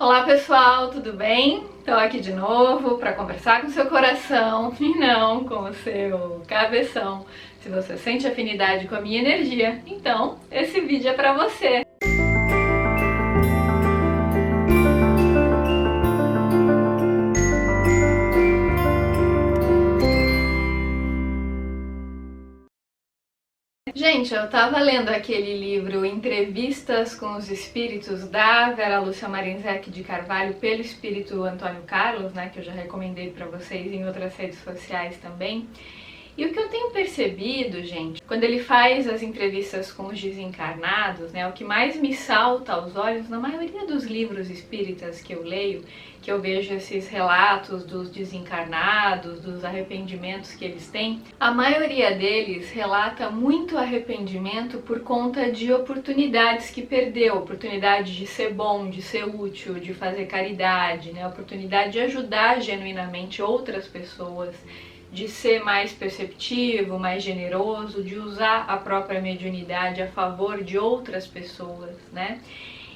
Olá pessoal, tudo bem? Estou aqui de novo para conversar com o seu coração e não com o seu cabeção. Se você sente afinidade com a minha energia, então esse vídeo é para você. Gente, eu tava lendo aquele livro Entrevistas com os Espíritos da Vera Lúcia Marinzec de Carvalho pelo Espírito Antônio Carlos, né, que eu já recomendei para vocês em outras redes sociais também. E o que eu tenho percebido, gente, quando ele faz as entrevistas com os desencarnados, né, o que mais me salta aos olhos na maioria dos livros espíritas que eu leio, que eu vejo esses relatos dos desencarnados, dos arrependimentos que eles têm, a maioria deles relata muito arrependimento por conta de oportunidades que perdeu, oportunidade de ser bom, de ser útil, de fazer caridade, né, oportunidade de ajudar genuinamente outras pessoas, de ser mais perceptivo, mais generoso, de usar a própria mediunidade a favor de outras pessoas, né?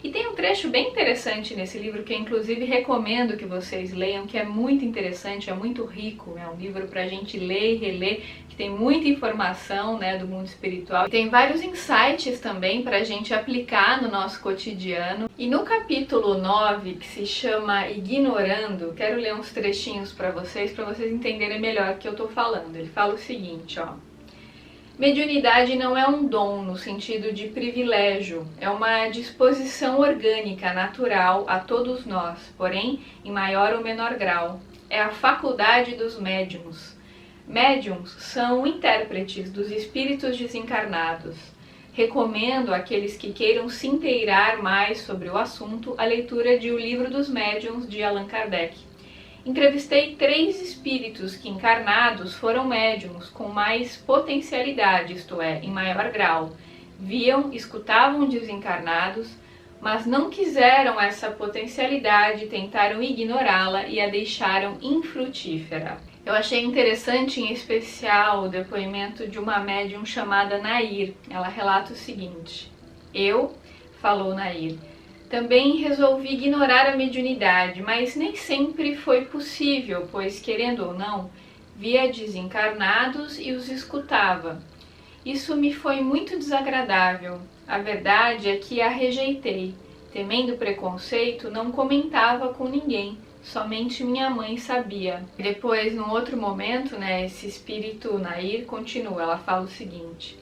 E tem um trecho bem interessante nesse livro que eu inclusive recomendo que vocês leiam, que é muito interessante, é muito rico, é um livro pra gente ler e reler, que tem muita informação, né, do mundo espiritual. Tem vários insights também pra gente aplicar no nosso cotidiano. E no capítulo 9, que se chama Ignorando, quero ler uns trechinhos pra vocês entenderem melhor o que eu tô falando. Ele fala o seguinte, ó: mediunidade não é um dom no sentido de privilégio, é uma disposição orgânica, natural a todos nós, porém em maior ou menor grau. É a faculdade dos médiuns. Médiuns são intérpretes dos espíritos desencarnados. Recomendo àqueles que queiram se inteirar mais sobre o assunto a leitura de O Livro dos Médiuns, de Allan Kardec. Entrevistei 3 espíritos que, encarnados, foram médiums com mais potencialidade, isto é, em maior grau. Viam, escutavam desencarnados, mas não quiseram essa potencialidade, tentaram ignorá-la e a deixaram infrutífera. Eu achei interessante, em especial, o depoimento de uma médium chamada Nair. Ela relata o seguinte: falou Nair, também resolvi ignorar a mediunidade, mas nem sempre foi possível, pois, querendo ou não, via desencarnados e os escutava. Isso me foi muito desagradável. A verdade é que a rejeitei. Temendo preconceito, não comentava com ninguém, somente minha mãe sabia. Depois, num outro momento, né, esse espírito Nair continua, ela fala o seguinte: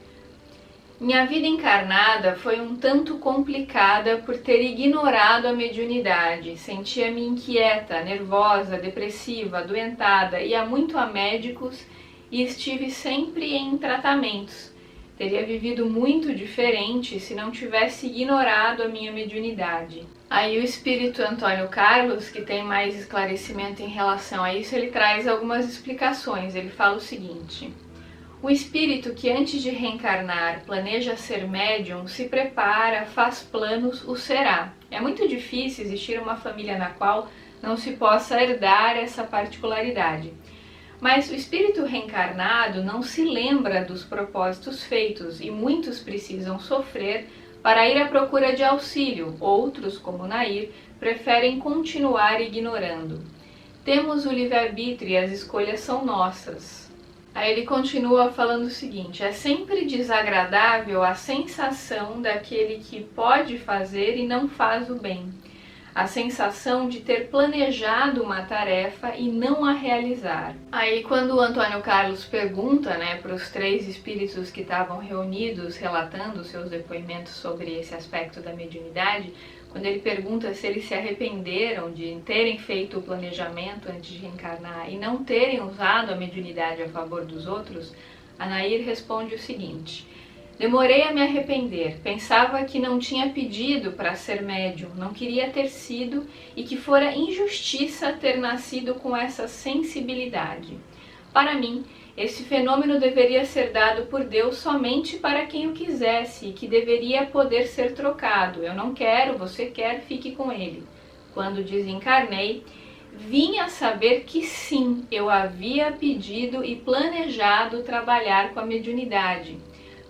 minha vida encarnada foi um tanto complicada por ter ignorado a mediunidade. Sentia-me inquieta, nervosa, depressiva, adoentada, ia muito a médicos e estive sempre em tratamentos. Teria vivido muito diferente se não tivesse ignorado a minha mediunidade. Aí o espírito Antônio Carlos, que tem mais esclarecimento em relação a isso, ele traz algumas explicações. Ele fala o seguinte: o espírito que antes de reencarnar planeja ser médium, se prepara, faz planos, o será. É muito difícil existir uma família na qual não se possa herdar essa particularidade. Mas o espírito reencarnado não se lembra dos propósitos feitos e muitos precisam sofrer para ir à procura de auxílio. Outros, como Nair, preferem continuar ignorando. Temos o livre-arbítrio e as escolhas são nossas. Aí ele continua falando o seguinte: é sempre desagradável a sensação daquele que pode fazer e não faz o bem. A sensação de ter planejado uma tarefa e não a realizar. Aí quando o Antônio Carlos pergunta, né, para os 3 espíritos que estavam reunidos relatando seus depoimentos sobre esse aspecto da mediunidade, quando ele pergunta se eles se arrependeram de terem feito o planejamento antes de reencarnar e não terem usado a mediunidade a favor dos outros, a Nair responde o seguinte: demorei a me arrepender, pensava que não tinha pedido para ser médium, não queria ter sido e que fora injustiça ter nascido com essa sensibilidade. Para mim, esse fenômeno deveria ser dado por Deus somente para quem o quisesse e que deveria poder ser trocado. Eu não quero, você quer, fique com ele. Quando desencarnei, vim a saber que sim, eu havia pedido e planejado trabalhar com a mediunidade.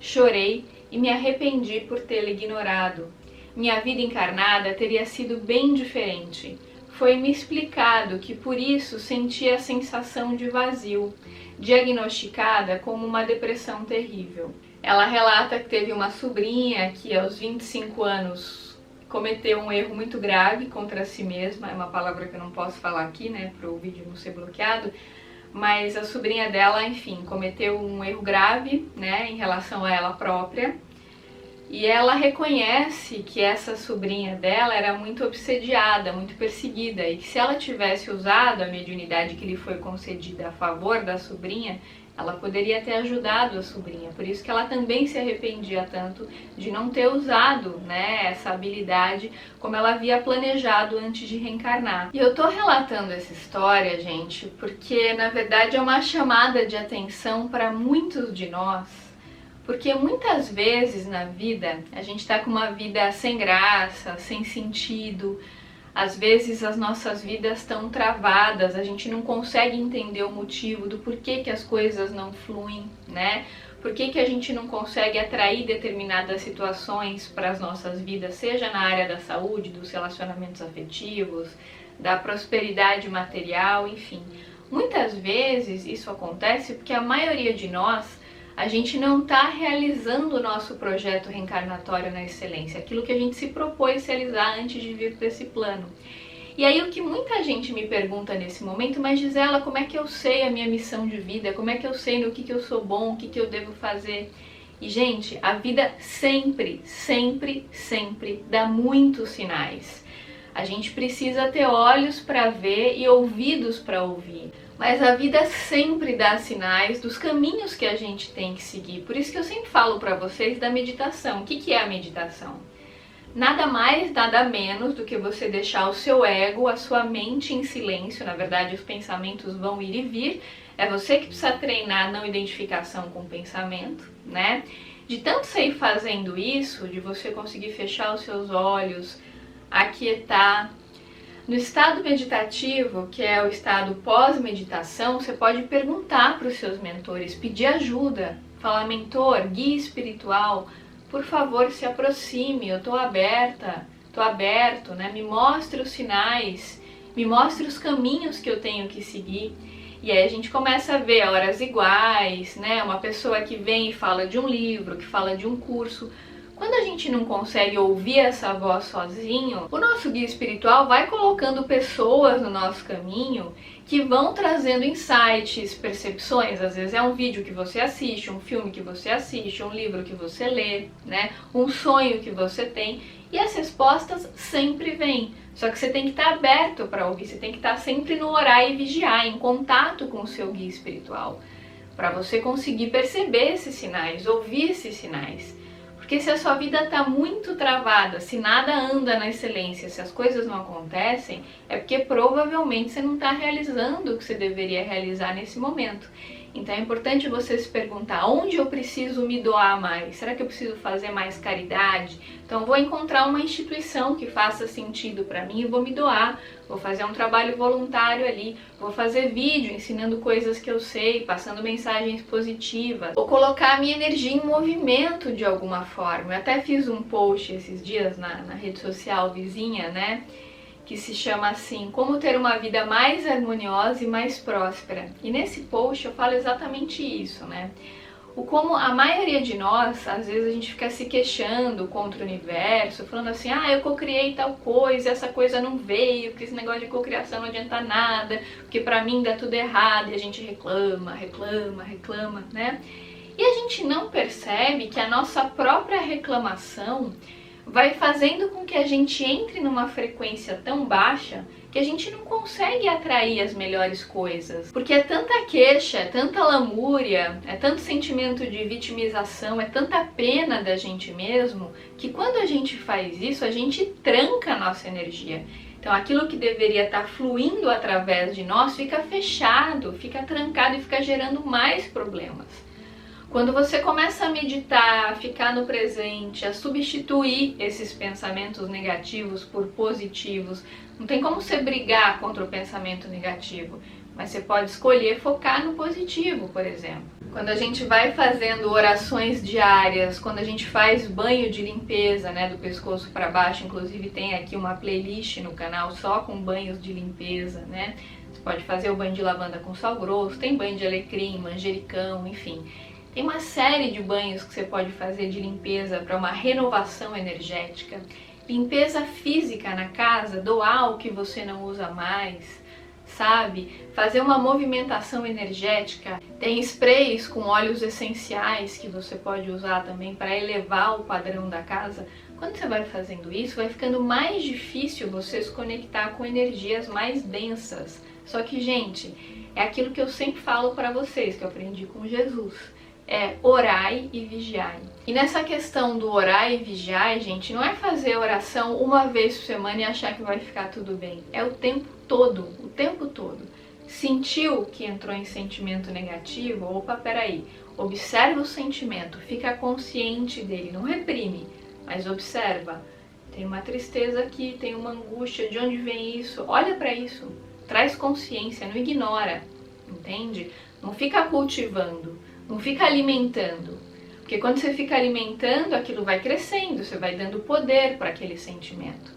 Chorei e me arrependi por tê-la ignorado. minha vida encarnada teria sido bem diferente. Foi-me explicado que por isso sentia a sensação de vazio, diagnosticada como uma depressão terrível. Ela relata que teve uma sobrinha que aos 25 anos cometeu um erro muito grave contra si mesma, é uma palavra que eu não posso falar aqui, né, para o vídeo não ser bloqueado, mas a sobrinha dela, enfim, cometeu um erro grave, né, em relação a ela própria, e ela reconhece que essa sobrinha dela era muito obsediada, muito perseguida, e que se ela tivesse usado a mediunidade que lhe foi concedida a favor da sobrinha, ela poderia ter ajudado a sobrinha. Por isso que ela também se arrependia tanto de não ter usado, né, essa habilidade como ela havia planejado antes de reencarnar. E eu tô relatando essa história, gente, porque na verdade é uma chamada de atenção para muitos de nós. Porque muitas vezes na vida a gente tá com uma vida sem graça, sem sentido. Às vezes as nossas vidas estão travadas, a gente não consegue entender o motivo do porquê que as coisas não fluem, né? Por que a gente não consegue atrair determinadas situações para as nossas vidas, seja na área da saúde, dos relacionamentos afetivos, da prosperidade material, enfim. Muitas vezes isso acontece porque a maioria de nós, a gente não está realizando o nosso projeto reencarnatório na excelência, aquilo que a gente se propôs realizar antes de vir para esse plano. E aí o que muita gente me pergunta nesse momento, mas Gisela, como é que eu sei a minha missão de vida? Como é que eu sei no que eu sou bom, o que eu devo fazer? E gente, a vida sempre, sempre, sempre dá muitos sinais. A gente precisa ter olhos para ver e ouvidos para ouvir. Mas a vida sempre dá sinais dos caminhos que a gente tem que seguir. Por isso que eu sempre falo para vocês da meditação. O que é a meditação? Nada mais, nada menos do que você deixar o seu ego, a sua mente em silêncio. Na verdade, os pensamentos vão ir e vir. É você que precisa treinar a não identificação com o pensamento, né? De tanto você ir fazendo isso, de você conseguir fechar os seus olhos, aquietar. No estado meditativo, que é o estado pós-meditação, você pode perguntar para os seus mentores, pedir ajuda, falar, mentor, guia espiritual, por favor se aproxime, eu estou aberto, né? Me mostre os sinais, me mostre os caminhos que eu tenho que seguir. E aí a gente começa a ver horas iguais, né? Uma pessoa que vem e fala de um livro, que fala de um curso. Quando a gente não consegue ouvir essa voz sozinho, o nosso guia espiritual vai colocando pessoas no nosso caminho que vão trazendo insights, percepções. Às vezes é um vídeo que você assiste, um filme que você assiste, um livro que você lê, né? Um sonho que você tem. E as respostas sempre vêm. Só que você tem que estar aberto para ouvir, você tem que estar sempre no orar e vigiar, em contato com o seu guia espiritual, para você conseguir perceber esses sinais, ouvir esses sinais. Porque se a sua vida está muito travada, se nada anda na excelência, se as coisas não acontecem, é porque provavelmente você não está realizando o que você deveria realizar nesse momento. Então é importante você se perguntar, onde eu preciso me doar mais? Será que eu preciso fazer mais caridade? Então eu vou encontrar uma instituição que faça sentido para mim e vou me doar. Vou fazer um trabalho voluntário ali, vou fazer vídeo ensinando coisas que eu sei, passando mensagens positivas. Vou colocar a minha energia em movimento de alguma forma. Eu até fiz um post esses dias na rede social vizinha, né? Que se chama assim, como ter uma vida mais harmoniosa e mais próspera. E nesse post eu falo exatamente isso, né? O como a maioria de nós, às vezes a gente fica se queixando contra o universo, falando assim, eu cocriei tal coisa, essa coisa não veio, porque esse negócio de cocriação não adianta nada, porque pra mim dá tudo errado, e a gente reclama, né? E a gente não percebe que a nossa própria reclamação vai fazendo com que a gente entre numa frequência tão baixa que a gente não consegue atrair as melhores coisas. Porque é tanta queixa, é tanta lamúria, é tanto sentimento de vitimização, é tanta pena da gente mesmo, que quando a gente faz isso, a gente tranca a nossa energia. Então aquilo que deveria estar fluindo através de nós fica fechado, fica trancado e fica gerando mais problemas. Quando você começa a meditar, a ficar no presente, a substituir esses pensamentos negativos por positivos, não tem como você brigar contra o pensamento negativo. mas você pode escolher focar no positivo, por exemplo. Quando a gente vai fazendo orações diárias, quando a gente faz banho de limpeza, né, do pescoço para baixo, inclusive tem aqui uma playlist no canal só com banhos de limpeza, né? Você pode fazer o banho de lavanda com sal grosso, tem banho de alecrim, manjericão, enfim. Tem uma série de banhos que você pode fazer de limpeza para uma renovação energética. Limpeza física na casa, doar o que você não usa mais, sabe? Fazer uma movimentação energética. Tem sprays com óleos essenciais que você pode usar também para elevar o padrão da casa. Quando você vai fazendo isso, vai ficando mais difícil você se conectar com energias mais densas. Só que, gente, é aquilo que eu sempre falo para vocês, que eu aprendi com Jesus. É orai e vigiai. E nessa questão do orai e vigiai, gente, não é fazer oração uma vez por semana e achar que vai ficar tudo bem. É o tempo todo, o tempo todo. Sentiu que entrou em sentimento negativo? Opa, peraí. Observa o sentimento, fica consciente dele, não reprime, mas observa. Tem uma tristeza aqui, tem uma angústia, de onde vem isso? Olha para isso, traz consciência, não ignora, entende? Não fica cultivando. Não fica alimentando, porque quando você fica alimentando, aquilo vai crescendo, você vai dando poder para aquele sentimento.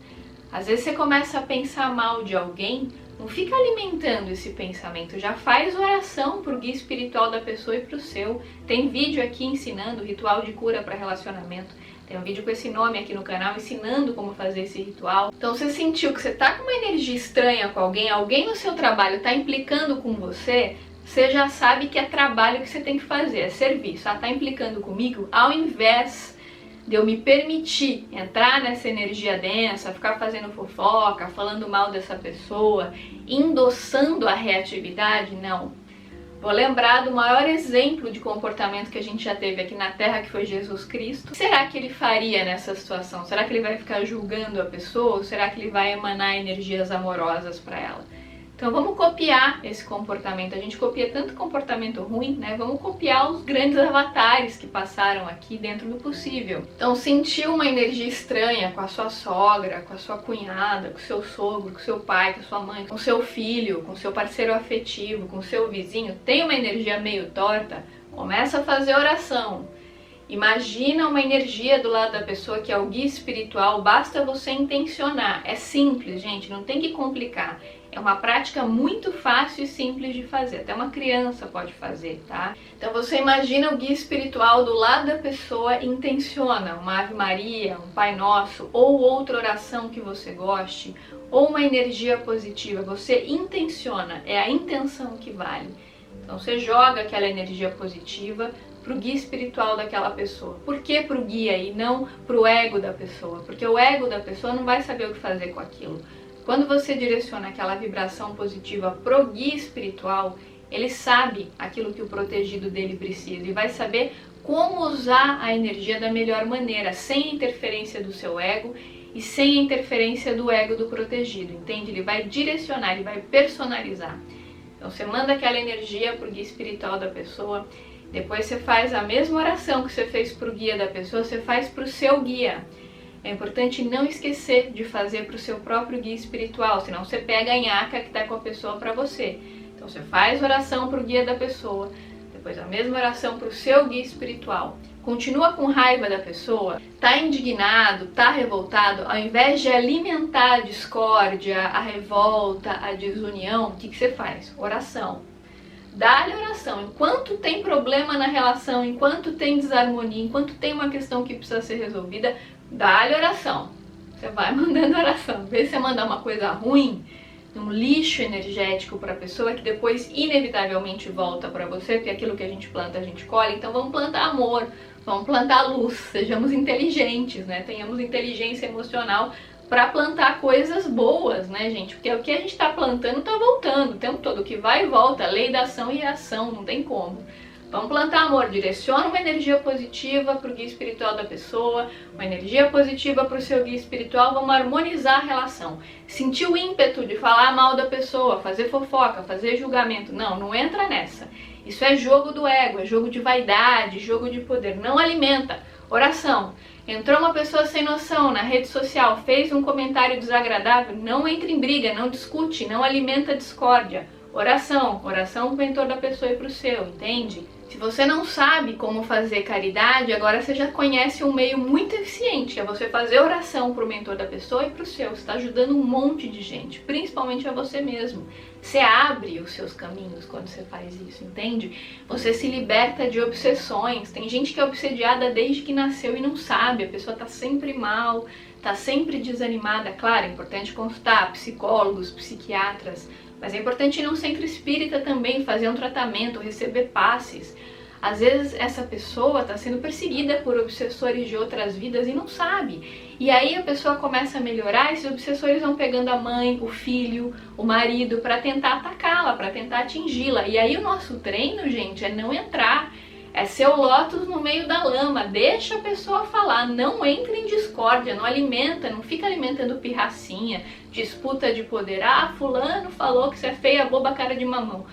Às vezes você começa a pensar mal de alguém, não fica alimentando esse pensamento, já faz oração para o guia espiritual da pessoa e para o seu. Tem vídeo aqui ensinando ritual de cura para relacionamento, tem um vídeo com esse nome aqui no canal ensinando como fazer esse ritual. Então você sentiu que você está com uma energia estranha com alguém no seu trabalho está implicando com você já sabe que é trabalho que você tem que fazer, é serviço. Tá implicando comigo? Ao invés de eu me permitir entrar nessa energia densa, ficar fazendo fofoca, falando mal dessa pessoa, endossando a reatividade, não. Vou lembrar do maior exemplo de comportamento que a gente já teve aqui na Terra, que foi Jesus Cristo. O que será que ele faria nessa situação? Será que ele vai ficar julgando a pessoa ou será que ele vai emanar energias amorosas para ela? Então vamos copiar esse comportamento. A gente copia tanto comportamento ruim, né? Vamos copiar os grandes avatares que passaram aqui dentro do possível. Então sentiu uma energia estranha com a sua sogra, com a sua cunhada, com o seu sogro, com o seu pai, com a sua mãe, com o seu filho, com o seu parceiro afetivo, com o seu vizinho, tem uma energia meio torta, começa a fazer oração. Imagina uma energia do lado da pessoa que é o guia espiritual, basta você intencionar. É simples, gente, não tem que complicar. É uma prática muito fácil e simples de fazer, até uma criança pode fazer, tá? Então você imagina o guia espiritual do lado da pessoa e intenciona uma Ave Maria, um Pai Nosso, ou outra oração que você goste, ou uma energia positiva. Você intenciona, é a intenção que vale. Então você joga aquela energia positiva para o guia espiritual daquela pessoa. Por que para o guia e não para o ego da pessoa? Porque o ego da pessoa não vai saber o que fazer com aquilo. Quando você direciona aquela vibração positiva pro guia espiritual, ele sabe aquilo que o protegido dele precisa e vai saber como usar a energia da melhor maneira, sem a interferência do seu ego e sem a interferência do ego do protegido, entende? Ele vai direcionar, ele vai personalizar. Então você manda aquela energia pro guia espiritual da pessoa, depois você faz a mesma oração que você fez pro guia da pessoa, você faz pro seu guia. É importante não esquecer de fazer para o seu próprio guia espiritual, senão você pega a nhaca que está com a pessoa para você. Então você faz oração para o guia da pessoa, depois a mesma oração para o seu guia espiritual. Continua com raiva da pessoa, está indignado, está revoltado, ao invés de alimentar a discórdia, a revolta, a desunião, o que você faz? Oração. Dá-lhe oração. Enquanto tem problema na relação, enquanto tem desarmonia, enquanto tem uma questão que precisa ser resolvida, dá-lhe oração. Você vai mandando oração. Em vez de você mandar uma coisa ruim, um lixo energético para a pessoa que depois inevitavelmente volta para você, porque aquilo que a gente planta a gente colhe. Então vamos plantar amor, vamos plantar luz, sejamos inteligentes, né? Tenhamos inteligência emocional para plantar coisas boas, né, gente? Porque o que a gente está plantando está voltando o tempo todo. O que vai e volta, lei da ação e reação, não tem como. Vamos plantar amor, direciona uma energia positiva para o guia espiritual da pessoa, uma energia positiva para o seu guia espiritual, vamos harmonizar a relação. Sentir o ímpeto de falar mal da pessoa, fazer fofoca, fazer julgamento, não entra nessa. Isso é jogo do ego, é jogo de vaidade, jogo de poder, não alimenta. Oração. Entrou uma pessoa sem noção na rede social, fez um comentário desagradável, não entra em briga, não discute, não alimenta discórdia. Oração pro mentor da pessoa e pro seu, entende? Se você não sabe como fazer caridade, agora você já conhece um meio muito eficiente, que é você fazer oração pro mentor da pessoa e pro seu. Você está ajudando um monte de gente, principalmente a você mesmo. Você abre os seus caminhos quando você faz isso, entende? Você se liberta de obsessões. Tem gente que é obsediada desde que nasceu e não sabe. A pessoa tá sempre mal, tá sempre desanimada. Claro, é importante consultar psicólogos, psiquiatras, mas é importante ir num centro espírita também, fazer um tratamento, receber passes. Às vezes essa pessoa está sendo perseguida por obsessores de outras vidas e não sabe. E aí a pessoa começa a melhorar, esses obsessores vão pegando a mãe, o filho, o marido para tentar atacá-la, para tentar atingi-la. E aí o nosso treino, gente, é não entrar. É ser o lótus no meio da lama, deixa a pessoa falar, não entre em discórdia, não alimenta, não fica alimentando pirracinha, disputa de poder. Ah, fulano falou que você é feia, boba, cara de mamão.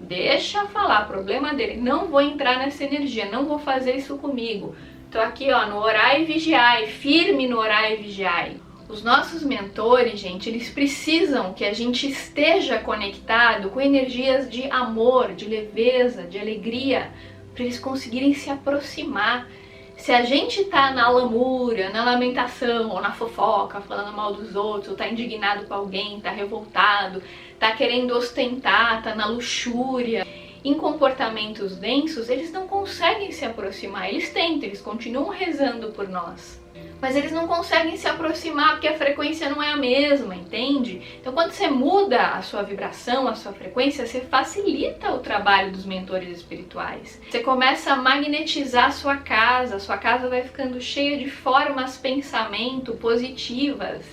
Deixa falar, problema dele. Não vou entrar nessa energia, não vou fazer isso comigo. Tô aqui, ó, no orai e vigiai, firme no orai e vigiai. Os nossos mentores, gente, eles precisam que a gente esteja conectado com energias de amor, de leveza, de alegria, para eles conseguirem se aproximar. Se a gente tá na lamúria, na lamentação, ou na fofoca, falando mal dos outros, ou tá indignado com alguém, tá revoltado, tá querendo ostentar, tá na luxúria, em comportamentos densos, eles não conseguem se aproximar. Eles tentam, eles continuam rezando por nós, mas eles não conseguem se aproximar porque a frequência não é a mesma, entende? Então quando você muda a sua vibração, a sua frequência, você facilita o trabalho dos mentores espirituais. Você começa a magnetizar a sua casa vai ficando cheia de formas pensamento positivas.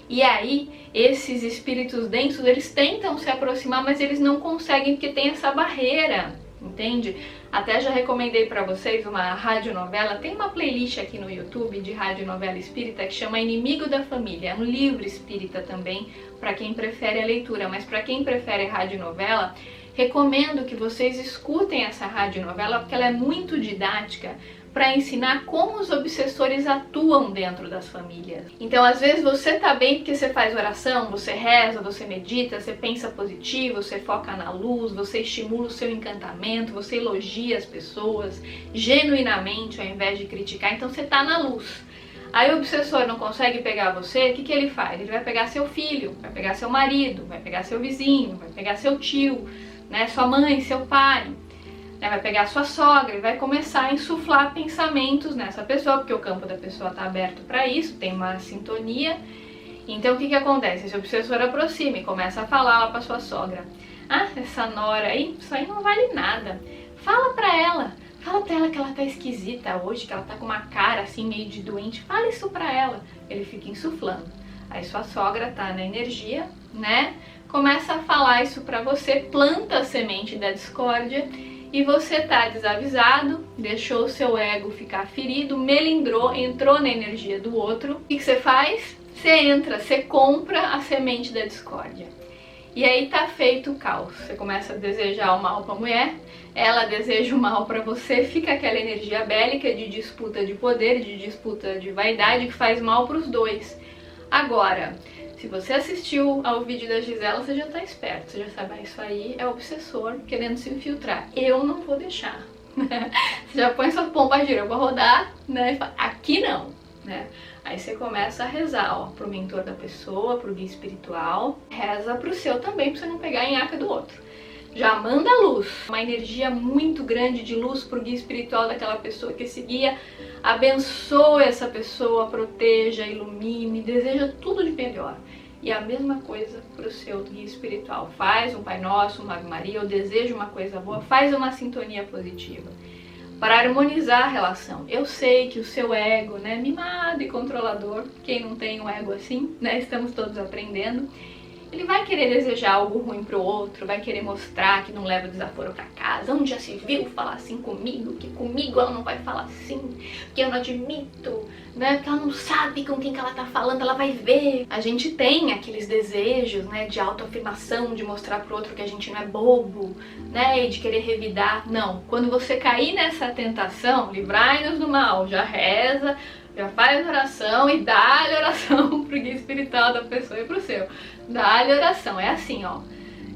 E aí, esses espíritos densos, eles tentam se aproximar, mas eles não conseguem porque tem essa barreira, entende? Até já recomendei para vocês uma radionovela, tem uma playlist aqui no YouTube de radionovela espírita que chama Inimigo da Família, é um livro espírita também, para quem prefere a leitura, mas para quem prefere a radionovela, recomendo que vocês escutem essa radionovela, porque ela é muito didática, para ensinar como os obsessores atuam dentro das famílias. Então, às vezes você tá bem porque você faz oração, você reza, você medita, você pensa positivo, você foca na luz, você estimula o seu encantamento, você elogia as pessoas genuinamente ao invés de criticar, então você tá na luz. Aí o obsessor não consegue pegar você, o que ele faz? Ele vai pegar seu filho, vai pegar seu marido, vai pegar seu vizinho, vai pegar seu tio, né, sua mãe, seu pai, vai pegar sua sogra e vai começar a insuflar pensamentos nessa pessoa, porque o campo da pessoa está aberto para isso, tem uma sintonia. Então o que acontece? Esse obsessor aproxima e começa a falar lá para sua sogra: ah, essa nora aí, isso aí não vale nada. Fala pra ela que ela tá esquisita hoje, que ela tá com uma cara assim meio de doente, fala isso pra ela. Ele fica insuflando. Aí sua sogra tá na energia, né? Começa a falar isso pra você, planta a semente da discórdia. E você tá desavisado, deixou o seu ego ficar ferido, melindrou, entrou na energia do outro. O que você faz? Você entra, você compra a semente da discórdia. E aí tá feito o caos. Você começa a desejar o mal pra mulher, ela deseja o mal pra você, fica aquela energia bélica de disputa de poder, de disputa de vaidade que faz mal pros dois. Agora, se você assistiu ao vídeo da Gisela, você já tá esperto, você já sabe, isso aí é o obsessor querendo se infiltrar. Eu não vou deixar. Você já põe sua pomba gira pra rodar, né? E fala, aqui não, né? Aí você começa a rezar, ó, pro mentor da pessoa, pro guia espiritual. Reza pro seu também, pra você não pegar a nhaca do outro. Já manda luz, uma energia muito grande de luz pro guia espiritual daquela pessoa, que esse guia abençoe essa pessoa, proteja, ilumine, deseja tudo de melhor. E a mesma coisa pro seu guia espiritual. Faz um Pai Nosso, uma Ave Maria, eu desejo uma coisa boa, faz uma sintonia positiva. Para harmonizar a relação. Eu sei que o seu ego, né, mimado e controlador, quem não tem um ego assim, né, estamos todos aprendendo, ele vai querer desejar algo ruim pro outro, vai querer mostrar que não leva desaforo pra casa. Onde já se viu falar assim comigo, que comigo ela não vai falar assim, que eu não admito, né, que ela não sabe com quem que ela tá falando, ela vai ver. A gente tem aqueles desejos, né, de autoafirmação, de mostrar pro outro que a gente não é bobo, né, e de querer revidar. Não, quando você cair nessa tentação, livrai-nos do mal, já reza, já faz oração e dá-lhe oração pro guia espiritual da pessoa e pro seu. Dá-lhe oração, é assim, ó.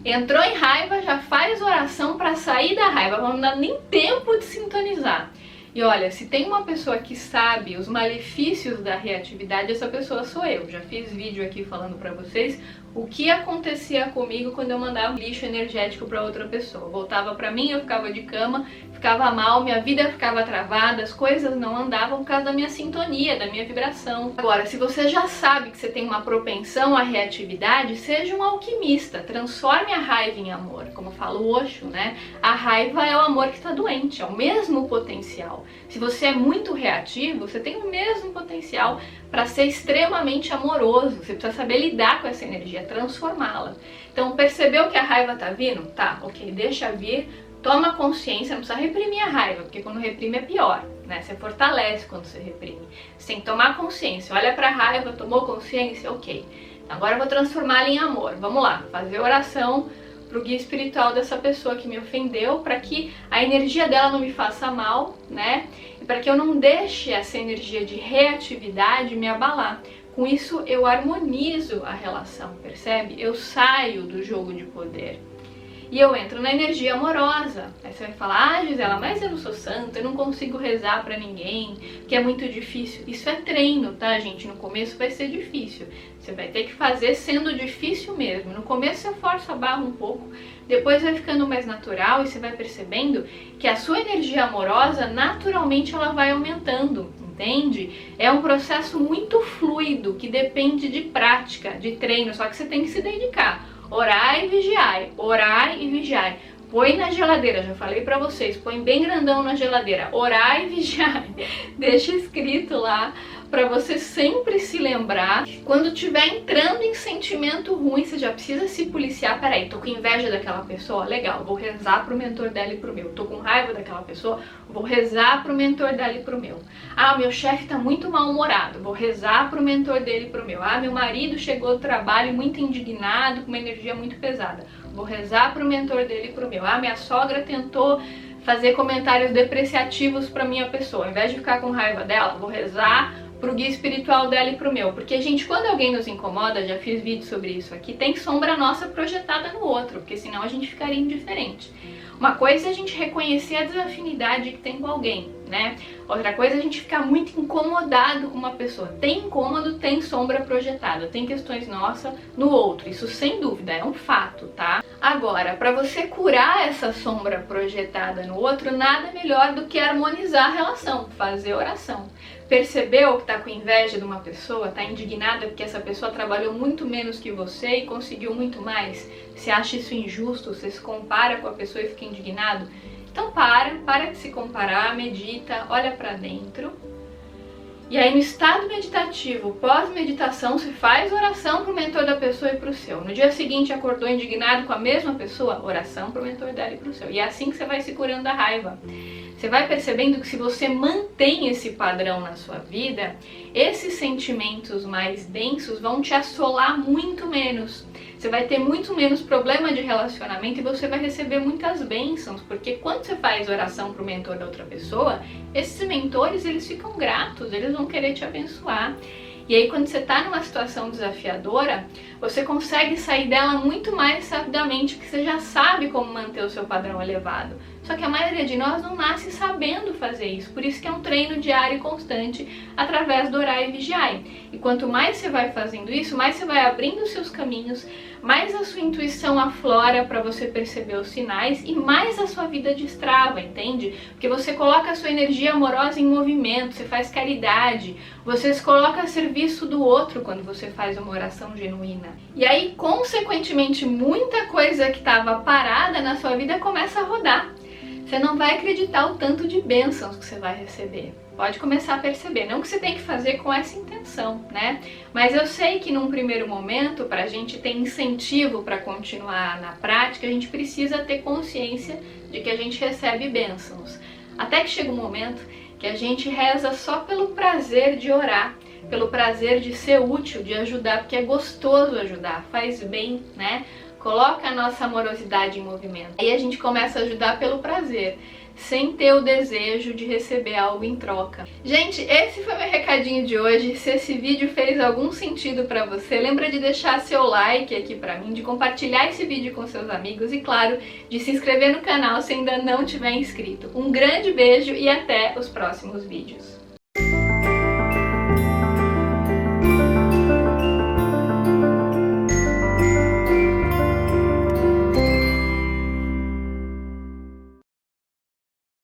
Entrou em raiva, já faz oração para sair da raiva, não dá nem tempo de sintonizar. E olha, se tem uma pessoa que sabe os malefícios da reatividade, essa pessoa sou eu. Já fiz vídeo aqui falando pra vocês o que acontecia comigo quando eu mandava lixo energético pra outra pessoa. Voltava pra mim, eu ficava de cama, ficava mal, minha vida ficava travada, as coisas não andavam por causa da minha sintonia, da minha vibração. Agora, se você já sabe que você tem uma propensão à reatividade, seja um alquimista, transforme a raiva em amor. Como fala o Osho, né? A raiva é o amor que está doente, é o mesmo potencial. Se você é muito reativo, você tem o mesmo potencial para ser extremamente amoroso. Você precisa saber lidar com essa energia, transformá-la. Então, percebeu que a raiva tá vindo? Tá, ok, deixa vir, toma consciência, não precisa reprimir a raiva, porque quando reprime é pior, né? Você fortalece quando você reprime. Você tem que tomar consciência, olha pra raiva, tomou consciência, ok. Agora eu vou transformá-la em amor. Vamos lá, fazer oração pro guia espiritual dessa pessoa que me ofendeu, para que a energia dela não me faça mal, né? E para que eu não deixe essa energia de reatividade me abalar. Com isso eu harmonizo a relação, percebe? Eu saio do jogo de poder. E eu entro na energia amorosa. Aí você vai falar, ah, Gisela, mas eu não sou santa, eu não consigo rezar pra ninguém, que é muito difícil. Isso é treino, tá, gente? No começo vai ser difícil. Você vai ter que fazer sendo difícil mesmo. No começo você força a barra um pouco, depois vai ficando mais natural e você vai percebendo que a sua energia amorosa, naturalmente, ela vai aumentando. Entende? É um processo muito fluido, que depende de prática, de treino, só que você tem que se dedicar. Orai e vigiai, orai e vigiai. Põe na geladeira, já falei pra vocês, põe bem grandão na geladeira, orai e vigiai. Deixa escrito lá pra você sempre se lembrar. Quando tiver entrando em sentimento ruim, você já precisa se policiar. Peraí, tô com inveja daquela pessoa? Legal, vou rezar pro mentor dela e pro meu. Tô com raiva daquela pessoa? Vou rezar pro mentor dela e pro meu. Ah, meu chefe tá muito mal-humorado, vou rezar pro mentor dele e pro meu. Ah, meu marido chegou do trabalho muito indignado, com uma energia muito pesada. Vou rezar pro mentor dele e pro meu. Ah, minha sogra tentou fazer comentários depreciativos pra minha pessoa. Ao invés de ficar com raiva dela, vou rezar pro guia espiritual dela e pro meu. Porque, gente, quando alguém nos incomoda, já fiz vídeo sobre isso aqui, tem sombra nossa projetada no outro, porque senão a gente ficaria indiferente. Uma coisa é a gente reconhecer a desafinidade que tem com alguém, né? Outra coisa é a gente ficar muito incomodado com uma pessoa. Tem incômodo, tem sombra projetada, tem questões nossas no outro. Isso sem dúvida, é um fato, tá? Agora, para você curar essa sombra projetada no outro, nada melhor do que harmonizar a relação, fazer oração. Percebeu que tá com inveja de uma pessoa, tá indignada porque essa pessoa trabalhou muito menos que você e conseguiu muito mais? Você acha isso injusto? Você se compara com a pessoa e fica indignado? Então para de se comparar, medita, olha pra dentro. E aí no estado meditativo, pós-meditação, você faz oração pro mentor da pessoa e pro seu. No dia seguinte acordou indignado com a mesma pessoa, oração pro mentor dela e pro seu. E é assim que você vai se curando da raiva. Você vai percebendo que se você mantém esse padrão na sua vida, esses sentimentos mais densos vão te assolar muito menos. Você vai ter muito menos problema de relacionamento e você vai receber muitas bênçãos, porque quando você faz oração pro mentor da outra pessoa, esses mentores, eles ficam gratos, eles vão querer te abençoar. E aí quando você está numa situação desafiadora, você consegue sair dela muito mais rapidamente, porque você já sabe como manter o seu padrão elevado. Só que a maioria de nós não nasce sabendo fazer isso, por isso que é um treino diário e constante através do orar e vigiar. E quanto mais você vai fazendo isso, mais você vai abrindo os seus caminhos, mais a sua intuição aflora para você perceber os sinais e mais a sua vida destrava, entende? Porque você coloca a sua energia amorosa em movimento, você faz caridade, você se coloca a serviço do outro quando você faz uma oração genuína. E aí, consequentemente, muita coisa que estava parada na sua vida começa a rodar. Você não vai acreditar o tanto de bênçãos que você vai receber. Pode começar a perceber, não que você tem que fazer com essa intenção, né? Mas eu sei que num primeiro momento, para a gente ter incentivo para continuar na prática, a gente precisa ter consciência de que a gente recebe bênçãos. Até que chega um momento que a gente reza só pelo prazer de orar, pelo prazer de ser útil, de ajudar, porque é gostoso ajudar, faz bem, né? Coloca a nossa amorosidade em movimento. Aí a gente começa a ajudar pelo prazer. sem ter o desejo de receber algo em troca. Gente, esse foi meu recadinho de hoje. Se esse vídeo fez algum sentido pra você, lembra de deixar seu like aqui pra mim, de compartilhar esse vídeo com seus amigos e, claro, de se inscrever no canal se ainda não tiver inscrito. Um grande beijo e até os próximos vídeos.